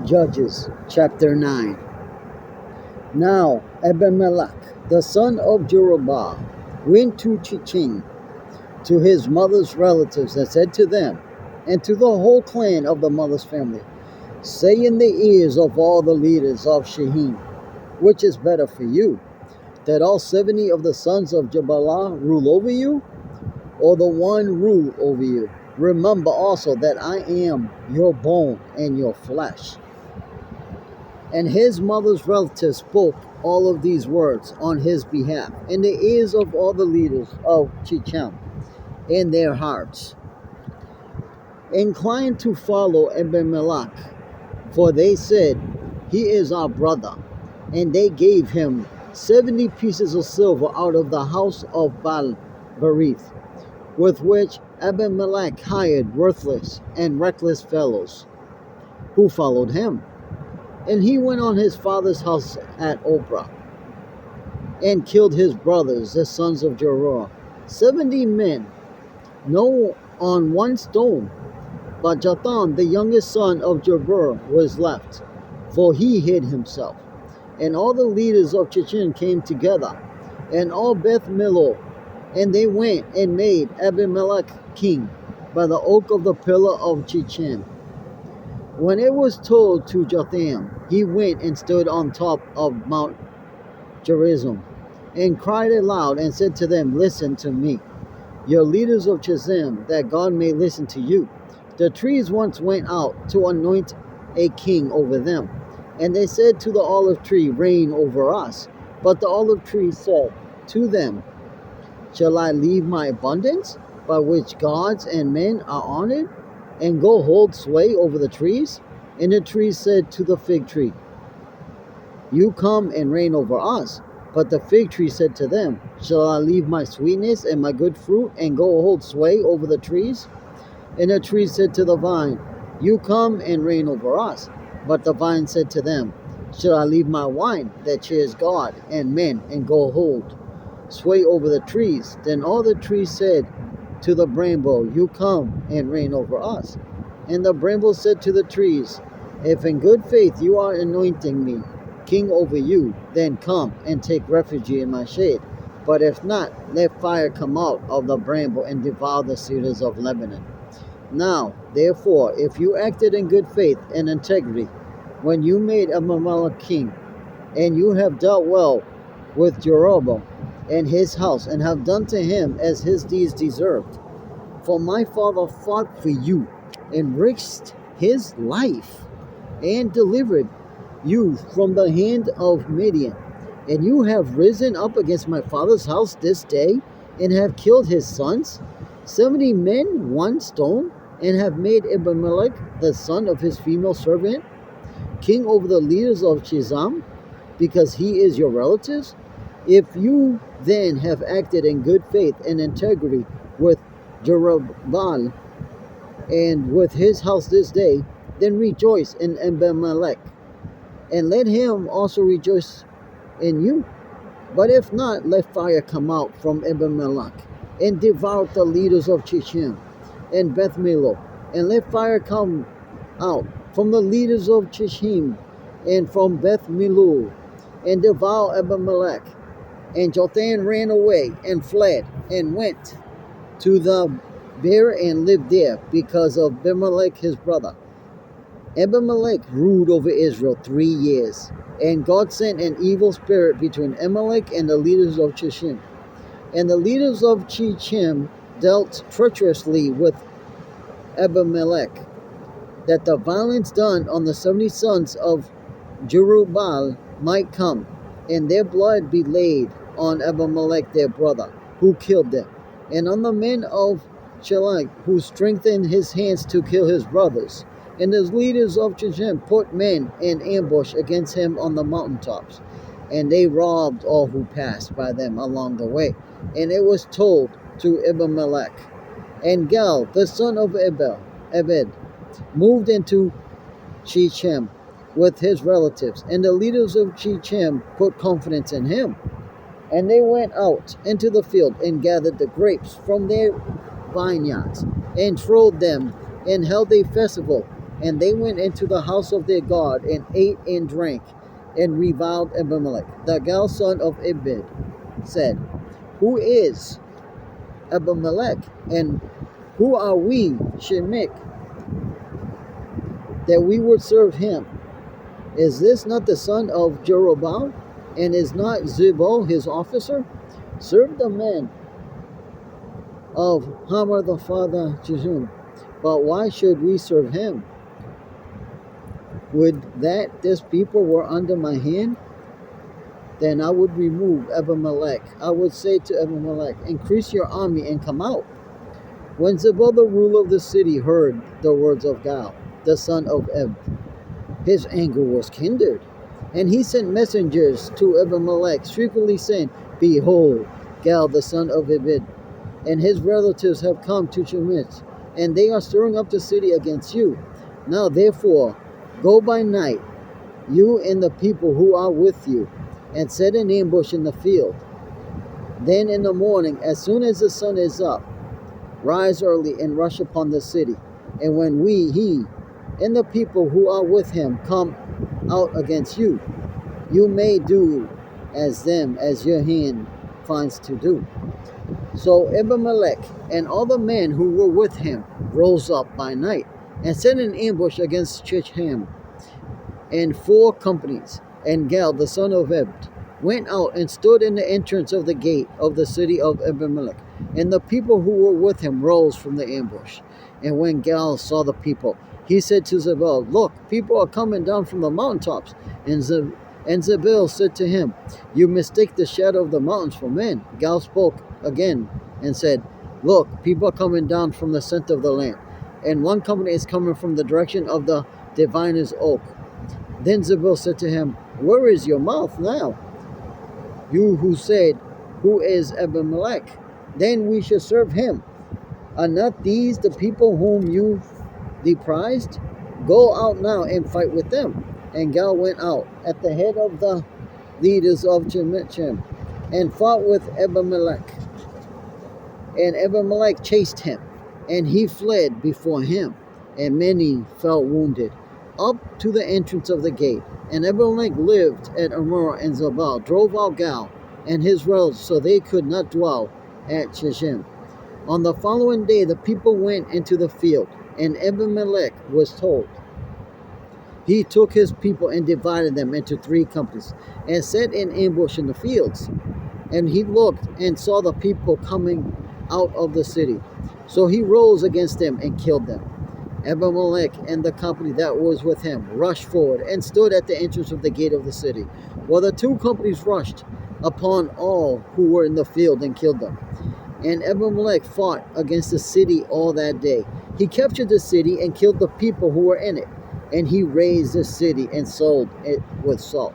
Judges chapter 9. Now Abimelech, the son of Jerubbaal, went to Shechem, to his mother's relatives, and said to them, and to the whole clan of the mother's family, say in the ears of all the leaders of Shechem, which is better for you, that all 70 of the sons of Jebalah rule over you, or the one rule over you? Remember also that I am your bone and your flesh. And his mother's relatives spoke all of these words on his behalf in the ears of all the leaders of Shechem in their hearts, inclined to follow Abimelech, for they said, he is our brother. And they gave him 70 pieces of silver out of the house of Baal-berith, with which Abimelech hired worthless and reckless fellows who followed him. And he went on his father's house at Oprah, and killed his brothers, the sons of Jeroah, 70 men, no on one stone. But Jotham, the youngest son of Jeroah, was left, for he hid himself. And all the leaders of Shechem came together, and all Beth Millo, and they went and made Abimelech king by the oak of the pillar of Shechem. When it was told to Jotham, he went and stood on top of Mount Gerizim, and cried aloud, and said to them, listen to me, your leaders of Shechem, that God may listen to you. The trees once went out to anoint a king over them, and they said to the olive tree, reign over us. But the olive tree said to them, shall I leave my abundance, by which gods and men are honored, and go hold sway over the trees? And the trees said to the fig tree, you come and reign over us. But the fig tree said to them, shall I leave my sweetness and my good fruit, and go hold sway over the trees? And the tree said to the vine, you come and reign over us. But the vine said to them, shall I leave my wine that cheers God and men, and go hold sway over the trees? Then all the trees said to the bramble, you come and reign over us. And the bramble said to the trees, if in good faith you are anointing me king over you, then come and take refuge in my shade. But if not, let fire come out of the bramble and devour the cedars of Lebanon. Now, therefore, if you acted in good faith and integrity when you made Abimelech king, and you have dealt well with Jeroboam and his house, and have done to him as his deeds deserved, for my father fought for you and risked his life and delivered you from the hand of Midian, and you have risen up against my father's house this day, and have killed his sons, 70 men, one stone, and have made Abimelech, the son of his female servant, king over the leaders of Shechem, because he is your relatives? If you then have acted in good faith and integrity with Jerubbaal and with his house this day, then rejoice in Abimelech, and let him also rejoice in you. But if not, let fire come out from Abimelech, and devour the leaders of Shechem and Beth Millo, and let fire come out from the leaders of Shechem and from Beth Millo, and devour Abimelech. And Jotham ran away and fled, and went to the Beer and lived there, because of Abimelech his brother. Abimelech ruled over Israel 3 years, and God sent an evil spirit between Abimelech and the leaders of Shechem. And the leaders of Shechem dealt treacherously with Abimelech, that the violence done on the 70 sons of Jerubbaal might come, and their blood be laid on Abimelech their brother, who killed them, and on the men of Shelach, who strengthened his hands to kill his brothers. And the leaders of Shechem put men in ambush against him on the mountaintops, and they robbed all who passed by them along the way. And it was told to Abimelech. And Gal, the son of Ebed, moved into Shechem with his relatives, and the leaders of Shechem put confidence in him. And they went out into the field and gathered the grapes from their vineyards, and trode them, and held a festival And they went into the house of their God, and ate and drank, and reviled Abimelech. The Gal son of Ebed said, Who is Abimelech, and who are we, Shemik, that we would serve him? Is this not the son of Jerubbaal, and is not Zebul his officer? Serve the men of Hamor the father Jejun. But why should we serve him? Would that this people were under my hand? Then I would remove Abimelech. I would say to Abimelech, Increase your army and come out. When Zebul the ruler of the city heard the words of Gal, the son of Eb, his anger was kindled, and he sent messengers to Abimelech, secretly saying, Behold, Gal the son of Ebed and his relatives have come to Shemit, and they are stirring up the city against you. Now therefore, go by night, you and the people who are with you, and set an ambush in the field. Then in the morning, as soon as the sun is up, rise early and rush upon the city. And when he, and the people who are with him come out against you, you may do as your hand finds to do. So Abimelech and all the men who were with him rose up by night and set an ambush against Shechem and 4 companies. And Gal the son of Ebed went out and stood in the entrance of the gate of the city of Abimelech. And the people who were with him rose from the ambush. And when Gal saw the people, he said to Zebul, Look, people are coming down from the mountaintops. And Zebul said to him, You mistake the shadow of the mountains for men. Gal spoke again and said, Look, people are coming down from the center of the land, and one company is coming from the direction of the diviner's oak. Then Zebul said to him, Where is your mouth now? You who said, Who is Abimelech? Then we shall serve him. Are not these the people whom you deprised? Go out now and fight with them. And Gal went out at the head of the leaders of Shechem and fought with Abimelech. And Abimelech chased him, and he fled before him, and many fell wounded, up to the entrance of the gate. And Abimelech lived at Amor, and Zebul drove out Gal and his relatives, so they could not dwell at Shechem. On the following day the people went into the field, and Abimelech was told. He took his people and divided them into 3 companies, and set an ambush in the fields. And he looked and saw the people coming out of the city. So he rose against them and killed them. Abimelech and the company that was with him rushed forward and stood at the entrance of the gate of the city, while the 2 companies rushed upon all who were in the field and killed them. And Abimelech fought against the city all that day. He captured the city and killed the people who were in it, and he razed the city and sold it with salt.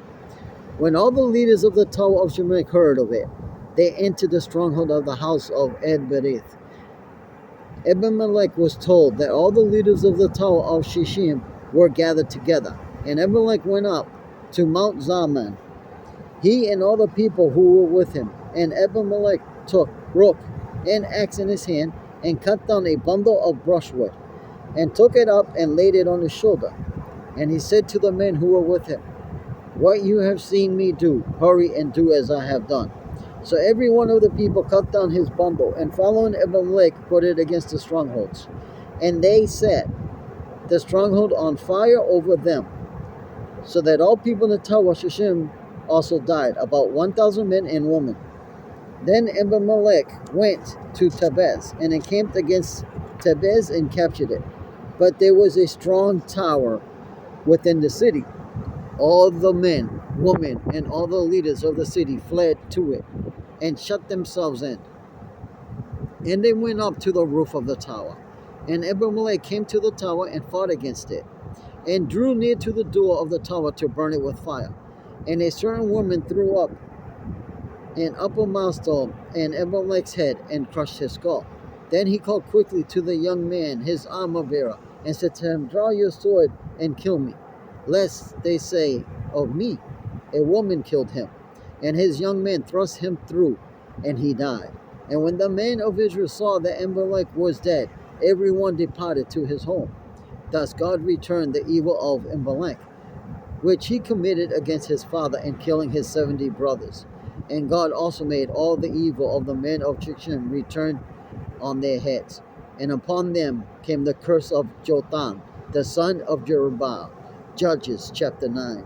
When all the leaders of the tower of Shemik heard of it, they entered the stronghold of the house of Ed-Berith. Abimelech was told that all the leaders of the tower of Shechem were gathered together, and Abimelech went up to Mount Zalman, he and all the people who were with him. And Abimelech took rook and axe in his hand, and cut down a bundle of brushwood, and took it up and laid it on his shoulder. And he said to the men who were with him, What you have seen me do, hurry and do as I have done. So every one of the people cut down his bundle, and following Abimelech put it against the strongholds. And they set the stronghold on fire over them, so that all people in the tower of Shechem also died, about 1,000 men and women. Then Abimelech went to Tabez, and encamped against Tabez and captured it. But there was a strong tower within the city. All the men, women, and all the leaders of the city fled to it, and shut themselves in. And they went up to the roof of the tower. And Abimelech came to the tower and fought against it, and drew near to the door of the tower to burn it with fire. And a certain woman threw up an upper milestone in Abimelech's head and crushed his skull. Then he called quickly to the young man, his armor bearer, and said to him, Draw your sword and kill me, lest they say of me, A woman killed him. And his young man thrust him through, and he died. And when the men of Israel saw that Abimelech was dead, everyone departed to his home. Thus God returned the evil of Amalek, which he committed against his father in killing his 70 brothers. And God also made all the evil of the men of Shechem return on their heads. And upon them came the curse of Jotham, the son of Jerubbaal. Judges chapter 9.